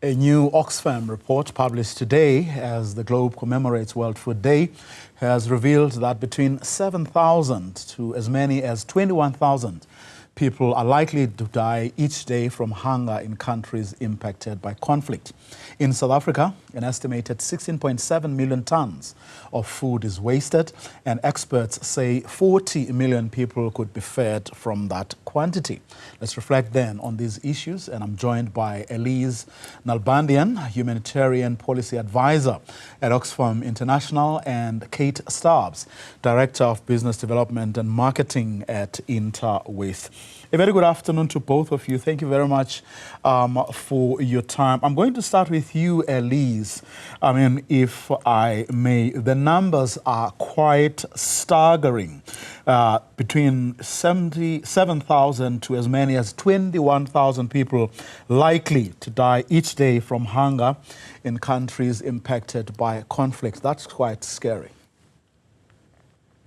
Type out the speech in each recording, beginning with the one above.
A new Oxfam report published today as the globe commemorates World Food Day has revealed that between 7,000 to as many as 21,000 people are likely to die each day from hunger in countries impacted by conflict. In South Africa, an estimated 16.7 million tons of food is wasted, and experts say 40 million people could be fed from that quantity. Let's reflect then on these issues, and I'm joined by Elise Nalbandian, humanitarian policy advisor at Oxfam International, and Kate Stubbs, director of business development and marketing at Interwaste. A very good afternoon to both of you. Thank you very much for your time. I'm going to start with you, Elise. I mean, if I may, the numbers are quite staggering. Between 77,000 to as many as 21,000 people likely to die each day from hunger in countries impacted by conflict. That's quite scary.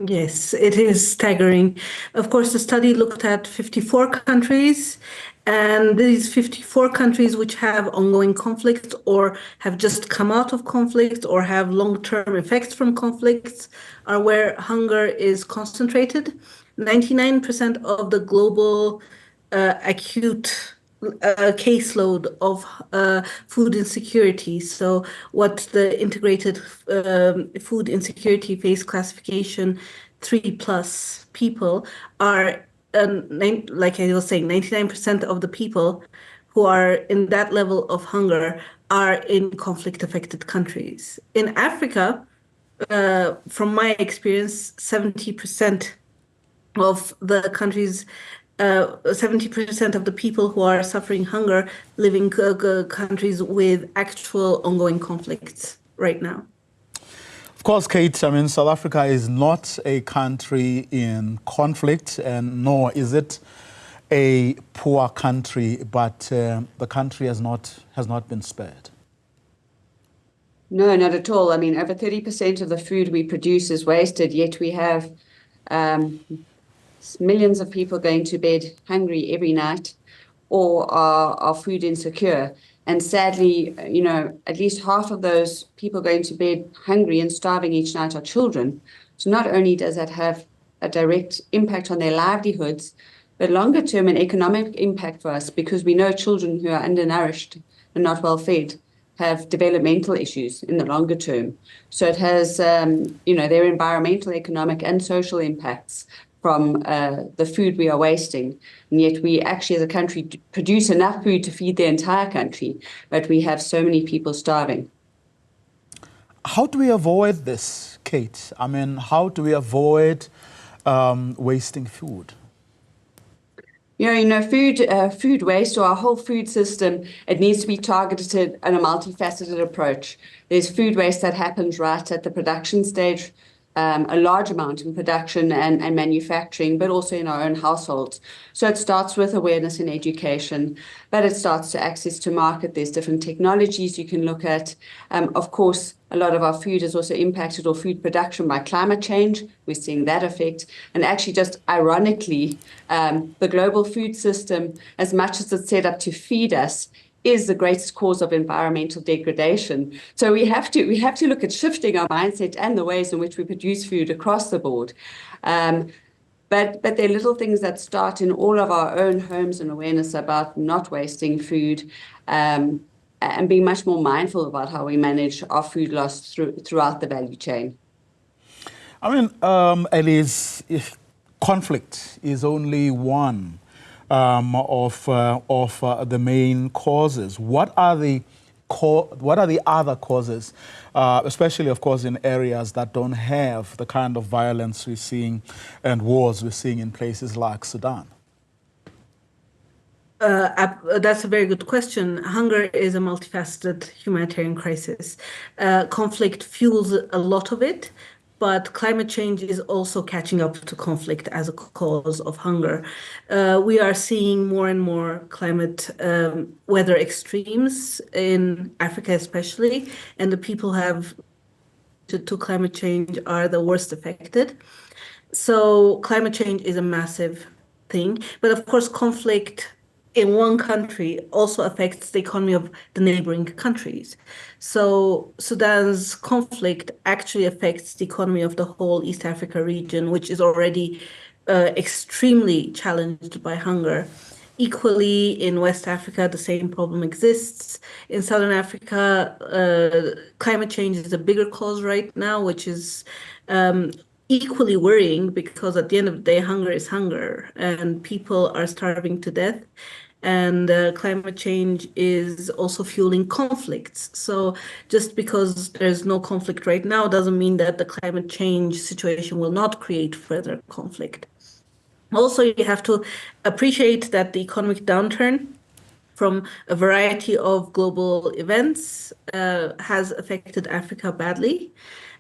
Yes, it is staggering. Of course, the study looked at 54 countries, and these 54 countries which have ongoing conflicts or have just come out of conflict or have long-term effects from conflicts are where hunger is concentrated. 99% of the global acute caseload of food insecurity. So what the integrated food insecurity phase classification 3+ people are, like I was saying, 99% of the people who are in that level of hunger are in conflict-affected countries. In Africa, from my experience, 70% of the countries 70% of the people who are suffering hunger live in countries with actual ongoing conflicts right now. Of course, Kate, I mean, South Africa is not a country in conflict, and nor is it a poor country, but the country has not been spared. No, not at all. I mean, over 30% of the food we produce is wasted, yet we have millions of people going to bed hungry every night or are food insecure. And sadly, you know, at least half of those people going to bed hungry and starving each night are children. So not only does that have a direct impact on their livelihoods, but longer term an economic impact for us, because we know children who are undernourished and not well fed have developmental issues in the longer term. So it has, you know, their environmental, economic and social impacts from the food we are wasting. And yet we actually as a country produce enough food to feed the entire country, but we have so many people starving. How do we avoid this, Kate? I mean, how do we avoid wasting food? You know, food waste, or our whole food system, it needs to be targeted in a multifaceted approach. There's food waste that happens right at the production stage, a large amount in production and manufacturing, but also in our own households. So it starts with awareness and education, but it starts to access to market. There's different technologies you can look at. Of course, a lot of our food is also impacted, or food production, by climate change. We're seeing that effect. And actually, just ironically, the global food system, as much as it's set up to feed us, is the greatest cause of environmental degradation. So we have to look at shifting our mindset and the ways in which we produce food across the board. But there are little things that start in all of our own homes, and awareness about not wasting food, and being much more mindful about how we manage our food loss throughout the value chain. I mean, Elise, if conflict is only one of the main causes, what are the other causes, especially, of course, in areas that don't have the kind of violence we're seeing and wars we're seeing in places like Sudan? That's a very good question. Hunger is a multifaceted humanitarian crisis. Conflict fuels a lot of it, but climate change is also catching up to conflict as a cause of hunger. We are seeing more and more climate weather extremes in Africa especially, and the people who have to climate change are the worst affected. So climate change is a massive thing, but of course conflict in one country also affects the economy of the neighboring countries. So Sudan's conflict actually affects the economy of the whole East Africa region, which is already extremely challenged by hunger. Equally, in West Africa, the same problem exists. In Southern Africa, climate change is a bigger cause right now, which is equally worrying because at the end of the day, hunger is hunger and people are starving to death. And climate change is also fueling conflicts. So just because there's no conflict right now doesn't mean that the climate change situation will not create further conflict. Also, you have to appreciate that the economic downturn from a variety of global events has affected Africa badly.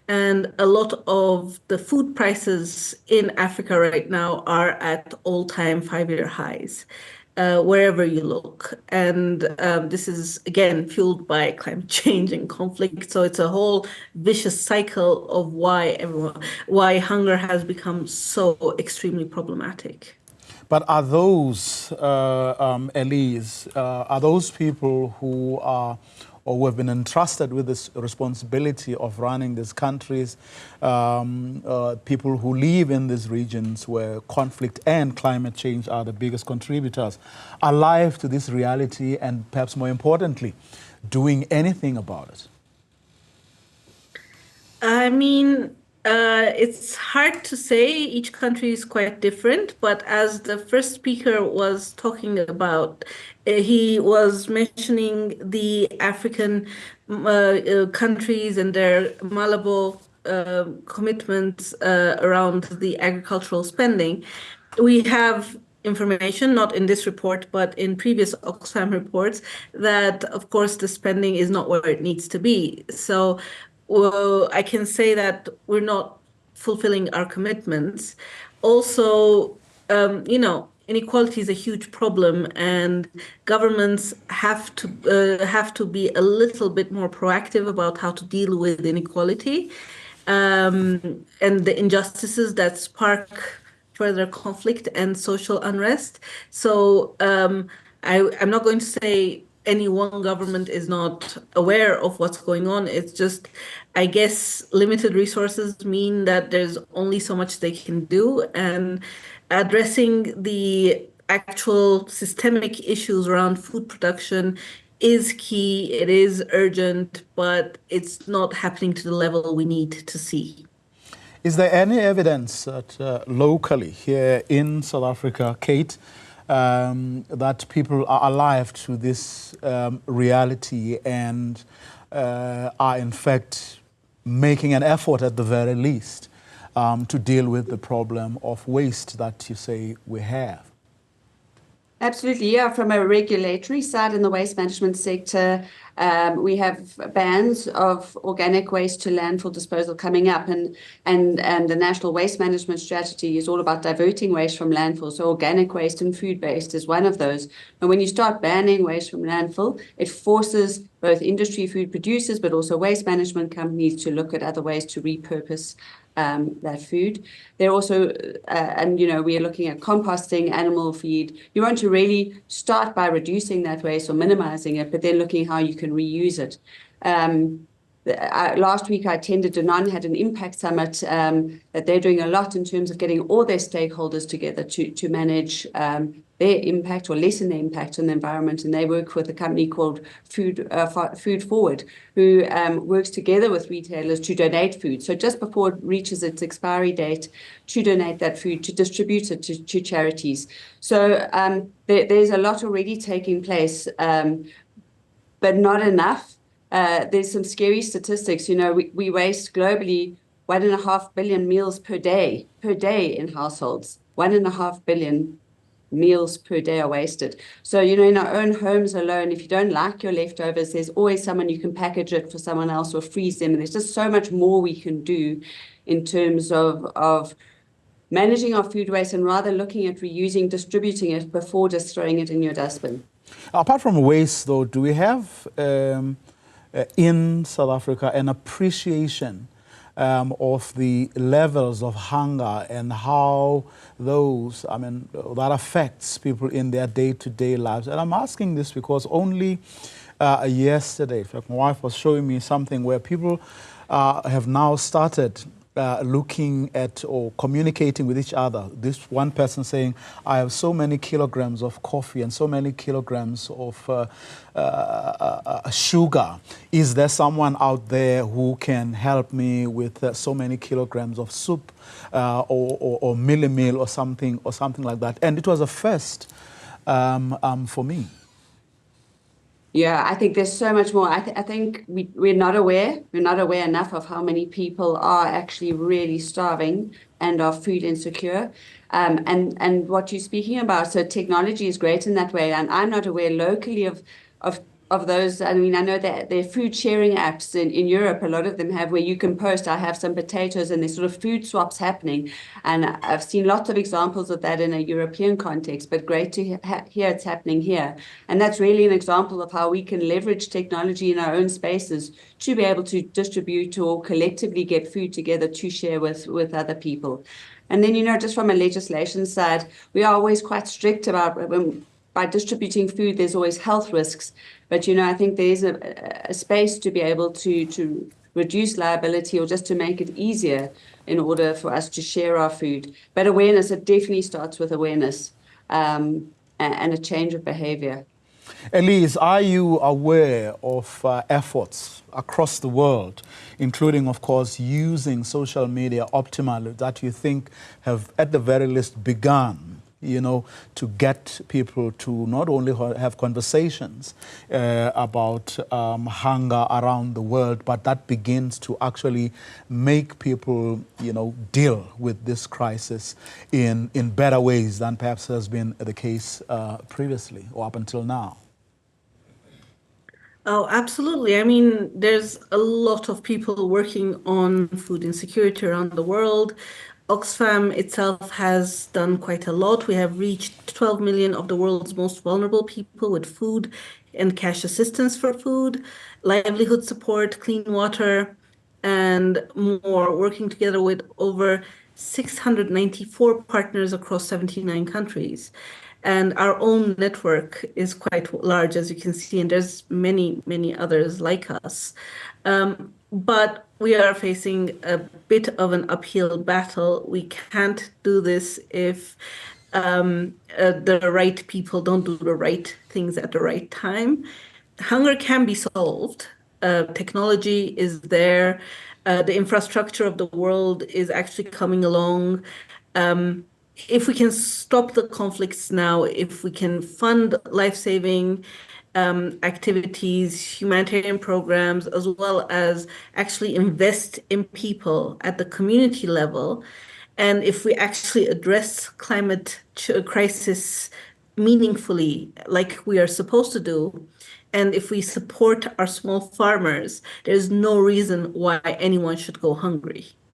And a lot of the food prices in Africa right now are at all-time 5-year highs, wherever you look. And this is, again, fueled by climate change and conflict. So it's a whole vicious cycle of why hunger has become so extremely problematic. But are those, Elise, are those people who are or who have been entrusted with this responsibility of running these countries, people who live in these regions where conflict and climate change are the biggest contributors, alive to this reality and perhaps more importantly, doing anything about it? I mean, it's hard to say. Each country is quite different, but as the first speaker was talking about, he was mentioning the African countries and their malleable commitments around the agricultural spending. We have information, not in this report, but in previous Oxfam reports, that, of course, the spending is not where it needs to be. So I can say that we're not fulfilling our commitments. Also, inequality is a huge problem, and governments have to be a little bit more proactive about how to deal with inequality and the injustices that spark further conflict and social unrest. So I'm not going to say any one government is not aware of what's going on. It's just, I guess, limited resources mean that there's only so much they can do, and addressing the actual systemic issues around food production is key. It is urgent, but it's not happening to the level we need to see. Is there any evidence that locally here in South Africa, Kate, that people are alive to this reality and are in fact making an effort at the very least to deal with the problem of waste that you say we have? Absolutely, yeah. From a regulatory side in the waste management sector, we have bans of organic waste to landfill disposal coming up, and the National Waste Management Strategy is all about diverting waste from landfill. So organic waste and food waste is one of those. And when you start banning waste from landfill, it forces both industry food producers but also waste management companies to look at other ways to repurpose that food. They're also, we are looking at composting, animal feed. You want to really start by reducing that waste or minimizing it, but then looking how you can reuse it. Last week, I attended Danone had an impact summit that they're doing a lot in terms of getting all their stakeholders together to manage their impact or lessen the impact on the environment. And they work with a company called Food Forward, who works together with retailers to donate food. So just before it reaches its expiry date, to donate that food, to distribute it to charities. So there's a lot already taking place, but not enough. There's some scary statistics. We waste globally 1.5 billion meals per day in households. 1.5 billion meals per day are wasted. So, in our own homes alone, if you don't like your leftovers, there's always someone you can package it for someone else or freeze them. And there's just so much more we can do in terms of managing our food waste and rather looking at reusing, distributing it before just throwing it in your dustbin. Apart from waste, though, do we have in South Africa an appreciation of the levels of hunger and how those, I mean, that affects people in their day-to-day lives. And I'm asking this because only yesterday, in fact, my wife was showing me something where people have now started looking at or communicating with each other. This one person saying, I have so many kilograms of coffee and so many kilograms of sugar. Is there someone out there who can help me with so many kilograms of soup or meal or something like that? And it was a first for me. Yeah, I think there's so much more. I think we're not aware. We're not aware enough of how many people are actually really starving and are food insecure. And what you're speaking about, so technology is great in that way. And I'm not aware locally of those. I mean, I know that there are food sharing apps in Europe. A lot of them have where you can post, I have some potatoes, and there's sort of food swaps happening. And I've seen lots of examples of that in a European context, but great to hear it's happening here. And that's really an example of how we can leverage technology in our own spaces to be able to distribute or collectively get food together to share with other people. And then, just from a legislation side, we are always quite strict about by distributing food, there's always health risks. But, I think there's a space to be able to reduce liability or just to make it easier in order for us to share our food. But awareness, it definitely starts with awareness and a change of behavior. Elise, are you aware of efforts across the world, including, of course, using social media optimally, that you think have, at the very least, begun, to get people to not only have conversations about hunger around the world, but that begins to actually make people, deal with this crisis in better ways than perhaps has been the case previously or up until now? Oh, absolutely. I mean, there's a lot of people working on food insecurity around the world. Oxfam itself has done quite a lot. We have reached 12 million of the world's most vulnerable people with food and cash assistance for food, livelihood support, clean water, and more, working together with over 694 partners across 79 countries. And our own network is quite large, as you can see, and there's many, many others like us. But we are facing a bit of an uphill battle. We can't do this if the right people don't do the right things at the right time. Hunger can be solved. Technology is there. The infrastructure of the world is actually coming along. If we can stop the conflicts now, if we can fund life-saving activities, humanitarian programs, as well as actually invest in people at the community level, and if we actually address climate crisis meaningfully, like we are supposed to do, and if we support our small farmers, there's no reason why anyone should go hungry.